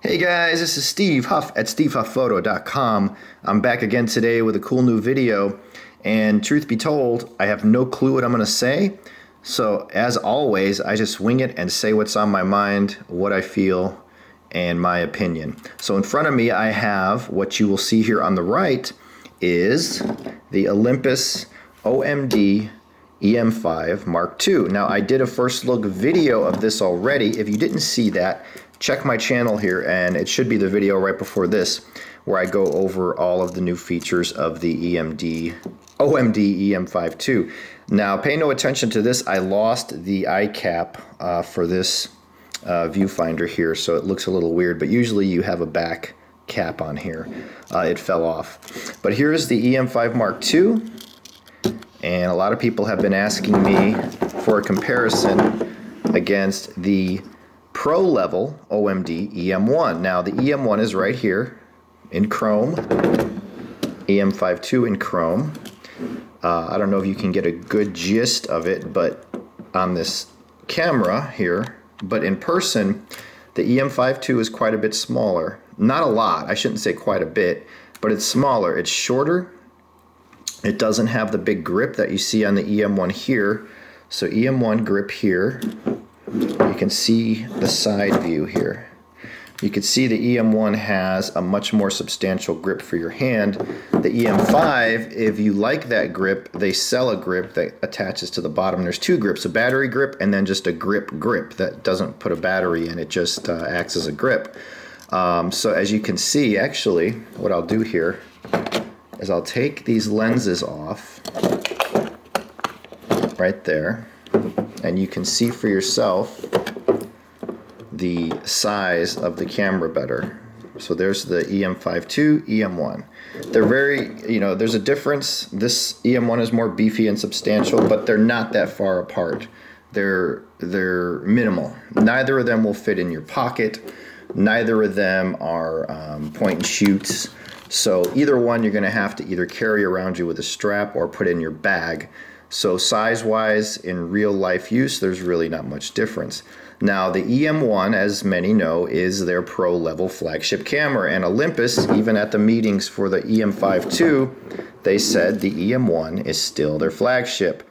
Hey guys, this is Steve Huff at stevehufpphoto.com. I'm back again today with a cool new video, and truth be told, I have no clue what I'm going to say. So as always, I just wing it and say what's on my mind, what I feel, and my opinion. So in front of me I have what you will see here on the right is the Olympus OMD E-M5 Mark II. Now I did a first look video of this already. If you didn't see that, check my channel here, and it should be the video right before this where I go over all of the new features of the OMD E-M5 II. Now pay no attention to this. I lost the eye cap for this viewfinder here, so it looks a little weird, but usually you have a back cap on here. It fell off. But here's the E-M5 Mark II, and a lot of people have been asking me for a comparison against the Pro level OMD E-M1. Now the E-M1 is right here in chrome, E-M5 II in chrome. I don't know if you can get a good gist of it, but on this camera here, but in person, the E-M5 II is quite a bit smaller. Not a lot, I shouldn't say quite a bit, but it's smaller. It's shorter. It doesn't have the big grip that you see on the E-M1 here. So E-M1 grip here. You can see the side view here. You can see the E-M1 has a much more substantial grip for your hand. The E-M5, if you like that grip, they sell a grip that attaches to the bottom. There's two grips, a battery grip and then just a grip that doesn't put a battery in, it just acts as a grip. So as you can see, actually, what I'll do here is I'll take these lenses off right there, and you can see for yourself the size of the camera better. So there's the E-M5 II, E-M1. They're very, there's a difference. This E-M1 is more beefy and substantial, but they're not that far apart. They're minimal. Neither of them will fit in your pocket. Neither of them are point and shoots. So either one you're going to have to either carry around you with a strap or put in your bag. So size-wise, in real-life use, there's really not much difference. Now, the E-M1, as many know, is their pro-level flagship camera. And Olympus, even at the meetings for the E-M5 II, they said the E-M1 is still their flagship,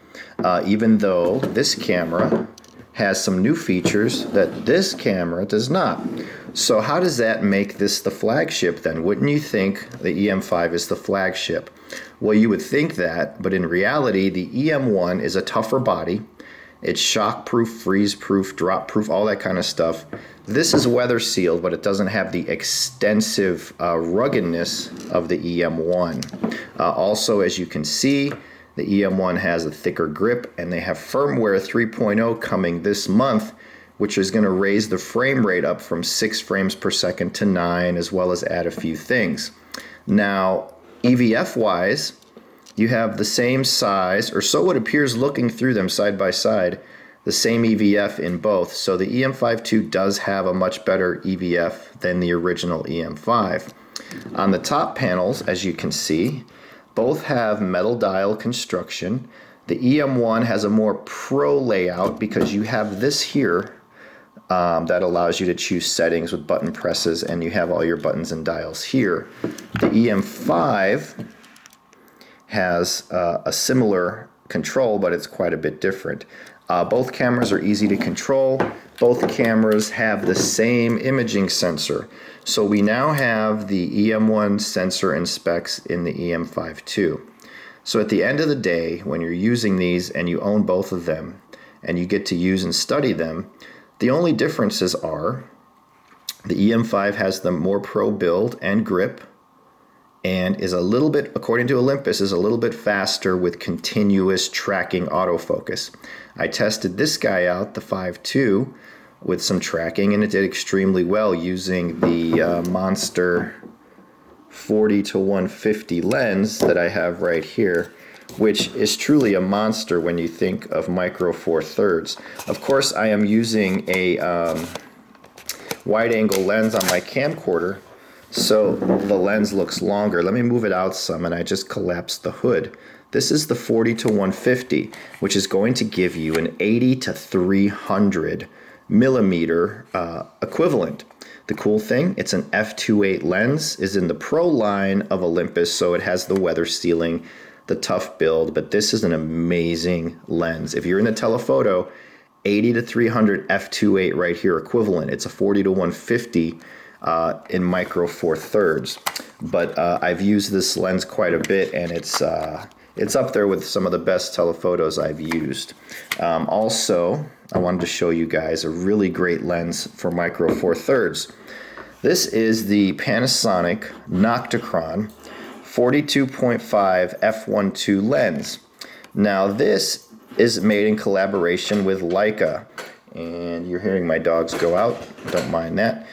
even though this camera has some new features that this camera does not. So how does that make this the flagship then? Wouldn't you think the E-M5 is the flagship? Well, you would think that, but in reality, the E-M1 is a tougher body. It's shock-proof, freeze-proof, drop-proof, all that kind of stuff. This is weather-sealed, but it doesn't have the extensive ruggedness of the E-M1. Also, as you can see, the E-M1 has a thicker grip, and they have firmware 3.0 coming this month, which is going to raise the frame rate up from 6 frames per second to 9, as well as add a few things. Now, EVF-wise, you have the same size, or so it appears looking through them side by side, the same EVF in both. So the E-M5 II does have a much better EVF than the original E-M5. On the top panels, as you can see, both have metal dial construction. The E-M1 has a more pro layout because you have this here that allows you to choose settings with button presses, and you have all your buttons and dials here. The E-M5 has a similar control, but it's quite a bit different. Both cameras are easy to control. Both cameras have the same imaging sensor. So we now have the E-M1 sensor and specs in the E-M5 II. So at the end of the day, when you're using these and you own both of them and you get to use and study them, the only differences are the E-M5 has the more pro build and grip, and is a little bit, according to Olympus, is a little bit faster with continuous tracking autofocus. I tested this guy out, the 5 II, with some tracking, and it did extremely well using the Monster 40-150 lens that I have right here, which is truly a monster when you think of micro four thirds. Of course, I am using a wide-angle lens on my camcorder, so the lens looks longer. Let me move it out some, and I just collapsed the hood. This is the 40-150, which is going to give you an 80-300 millimeter equivalent. The cool thing, it's an f2.8 lens, is in the Pro line of Olympus, so it has the weather sealing, the tough build, but this is an amazing lens. If you're in the telephoto, 80 to 300 f2.8 right here equivalent. It's a 40 to 150 in micro four thirds. But I've used this lens quite a bit, and it's up there with some of the best telephotos I've used. Also, I wanted to show you guys a really great lens for micro four thirds. This is the Panasonic Nocticron 42.5 f1.2 lens. Now this is made in collaboration with Leica, and you're hearing my dogs go out, don't mind that.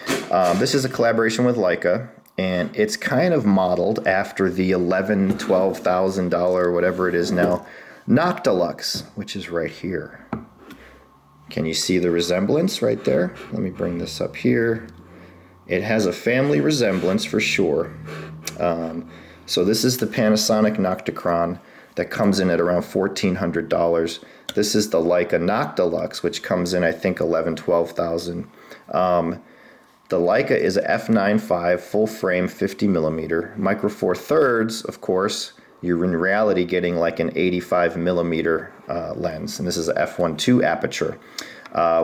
This is a collaboration with Leica, and it's kind of modeled after the $12,000, whatever it is now, Noctilux, which is right here. Can you see the resemblance right there? Let me bring this up here. It has a family resemblance for sure. So this is the Panasonic Nocticron that comes in at around $1,400. This is the Leica Noctilux, which comes in, I think, $12,000. The Leica is a f9.5 full frame 50 millimeter. Micro four thirds, of course, you're in reality getting like an 85 millimeter lens, and this is a f1.2 aperture.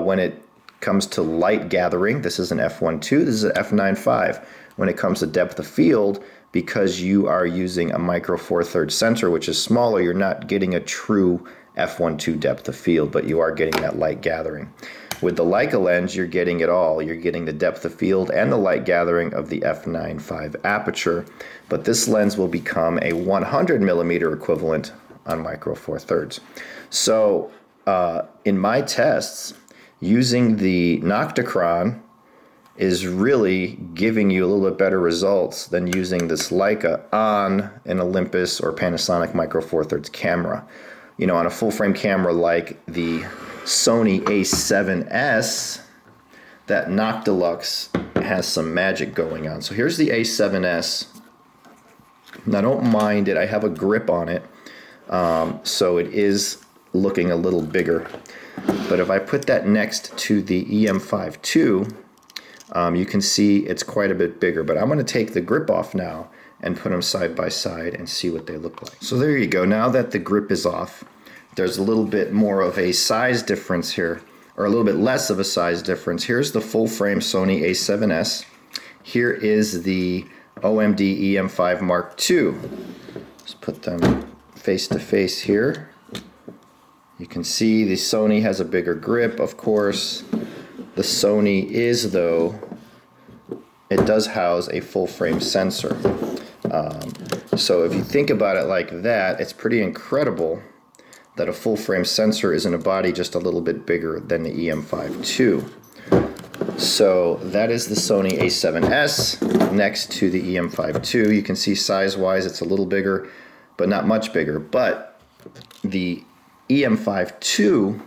When it comes to light gathering, this is an f1.2, this is an f9.5. When it comes to depth of field, because you are using a micro four thirds sensor, which is smaller, you're not getting a true f1.2 depth of field, but you are getting that light gathering. With the Leica lens, you're getting it all. You're getting the depth of field and the light gathering of the f9.5 aperture, but this lens will become a 100 millimeter equivalent on micro four thirds. So in my tests, using the Nocticron is really giving you a little bit better results than using this Leica on an Olympus or Panasonic micro four thirds camera. You know, on a full frame camera like the Sony A7S, that Noctilux has some magic going on. So here's the A7S. Now don't mind it, I have a grip on it, so it is looking a little bigger. But if I put that next to the E-M5Ii, you can see it's quite a bit bigger. But I'm going to take the grip off now and put them side by side and see what they look like. So there you go. Now that the grip is off, there's a little bit more of a size difference here, or a little bit less of a size difference. Here's the full frame Sony A7S. Here is the OMD E-M5 Mark II. Let's put them face to face here. You can see the Sony has a bigger grip, of course. The Sony is, though, it does house a full frame sensor. So if you think about it like that, it's pretty incredible that a full frame sensor is in a body just a little bit bigger than the E-M5 II. So that is the Sony A7S next to the E-M5 II. You can see size-wise it's a little bigger, but not much bigger. But the E-M5 II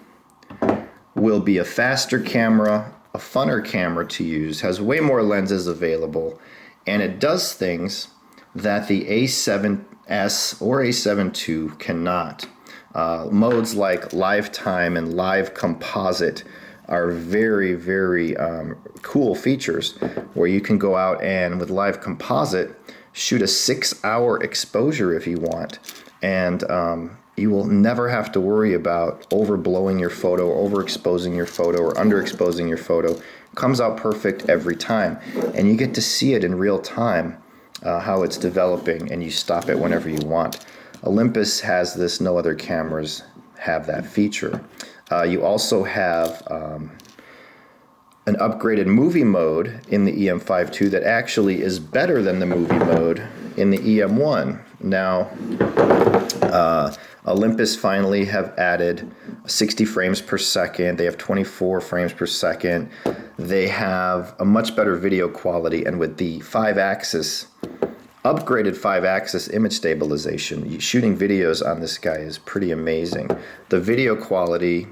will be a faster camera, a funner camera to use, has way more lenses available, and it does things that the A7S or A7 II cannot. Modes like live time and live composite are very, very cool features where you can go out and with live composite shoot a 6-hour exposure if you want, and you will never have to worry about overblowing your photo, or overexposing your photo, or underexposing your photo. It comes out perfect every time, and you get to see it in real time, how it's developing, and you stop it whenever you want. Olympus has this, no other cameras have that feature. You also have an upgraded movie mode in the E-M5 II that actually is better than the movie mode in the E-M1. Now, Olympus finally have added 60 frames per second. They have 24 frames per second. They have a much better video quality, and with the 5-axis, upgraded 5-axis image stabilization, shooting videos on this guy is pretty amazing. The video quality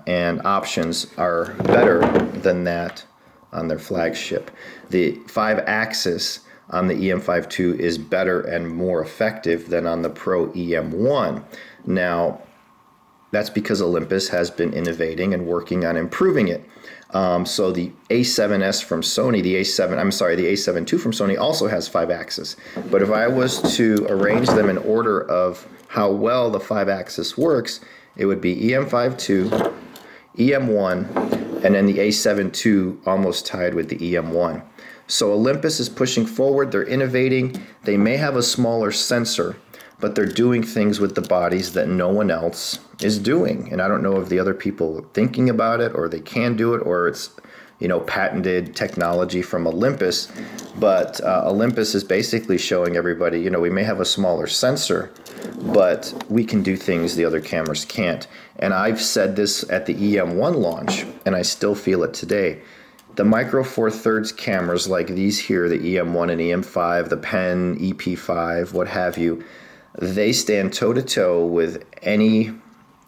and options are better than that on their flagship. The 5-axis on the E-M5 II is better and more effective than on the Pro E-M1. Now, That's because Olympus has been innovating and working on improving it. So the A7S from Sony, the A7 II from Sony also has 5-axis. But if I was to arrange them in order of how well the 5-axis works, it would be EM5 II, EM1, and then the A7 II almost tied with the EM1. So Olympus is pushing forward, they're innovating, they may have a smaller sensor, but they're doing things with the bodies that no one else is doing. And I don't know if the other people are thinking about it, or they can do it, or it's, you know, patented technology from Olympus. But Olympus is basically showing everybody, you know, we may have a smaller sensor, but we can do things the other cameras can't. And I've said this at the EM1 launch, and I still feel it today. The Micro Four Thirds cameras like these here, the EM1 and EM5, the Pen, EP5, what have you, they stand toe-to-toe with any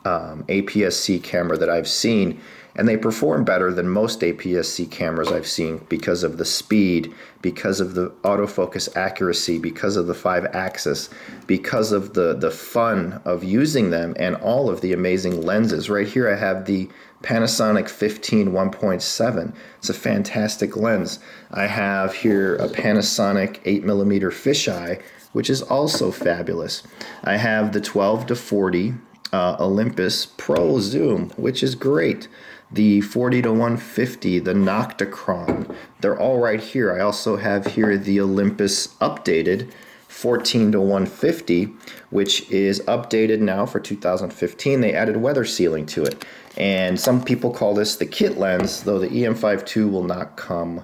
APS-C camera that I've seen, and they perform better than most APS-C cameras I've seen because of the speed, because of the autofocus accuracy, because of the 5-axis, because of the fun of using them, and all of the amazing lenses. Right here I have the Panasonic 15 1.7. It's a fantastic lens. I have here a Panasonic 8mm fisheye, which is also fabulous. I have the 12-40 Olympus Pro Zoom, which is great. The 40-150, the Noctachron, they're all right here. I also have here the Olympus updated 14-150, which is updated now for 2015. They added weather sealing to it. And some people call this the kit lens, though the EM5 II will not come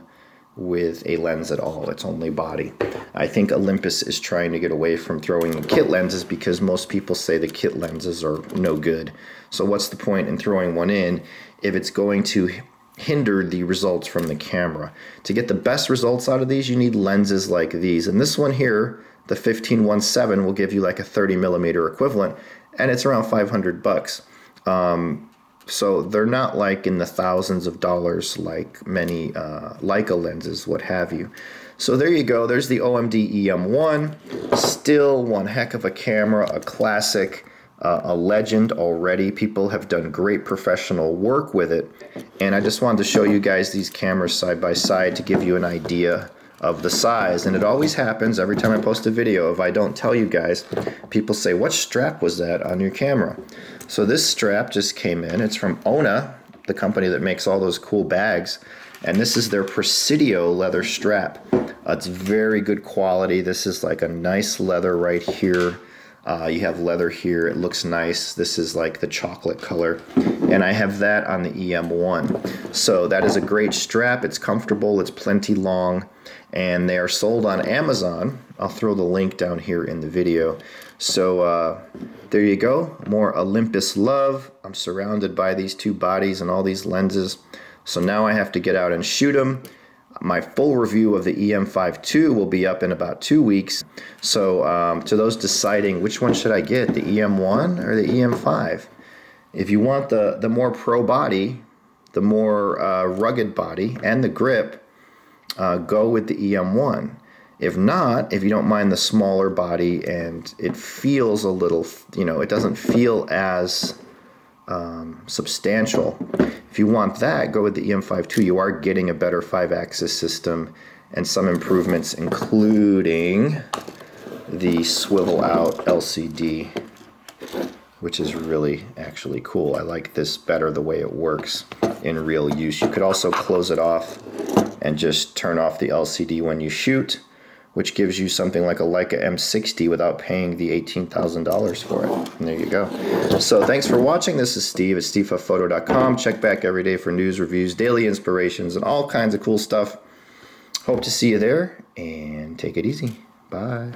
with a lens at all. It's only body. I think Olympus is trying to get away from throwing in kit lenses because most people say the kit lenses are no good. So what's the point in throwing one in if it's going to hinder the results from the camera? To get the best results out of these, you need lenses like these. And this one here, the 15-1.7, will give you like a 30mm equivalent, and it's around $500. So they're not like in the thousands of dollars like many Leica lenses, what have you. So there you go. There's the OMD EM1. Still one heck of a camera, a classic, a legend already. People have done great professional work with it. And I just wanted to show you guys these cameras side by side to give you an idea of the size. And it always happens every time I post a video. If I don't tell you guys, people say, what strap was that on your camera? So this strap just came in. It's from Ona, the company that makes all those cool bags. And this is their Presidio leather strap. It's very good quality. This is like a nice leather right here. You have leather here. It looks nice. This is like the chocolate color. And I have that on the EM1. So that is a great strap. It's comfortable. It's plenty long. And they are sold on Amazon. I'll throw the link down here in the video. So there you go. More Olympus love. I'm surrounded by these two bodies and all these lenses. So now I have to get out and shoot them. My full review of the EM5 II will be up in about 2 weeks. So to those deciding which one should I get, the EM1 or the EM5? If you want the more pro body, the more rugged body, and the grip, go with the EM1. If not, if you don't mind the smaller body and it feels a little, you know, it doesn't feel as substantial. If you want that, go with the EM5 II. You are getting a better 5-axis system and some improvements, including the swivel out LCD, which is really actually cool. I like this better the way it works in real use. You could also close it off and just turn off the LCD when you shoot, which gives you something like a Leica M60 without paying the $18,000 for it. And there you go. So thanks for watching. This is Steve at stevehufpphoto.com. Check back every day for news, reviews, daily inspirations, and all kinds of cool stuff. Hope to see you there, and take it easy. Bye.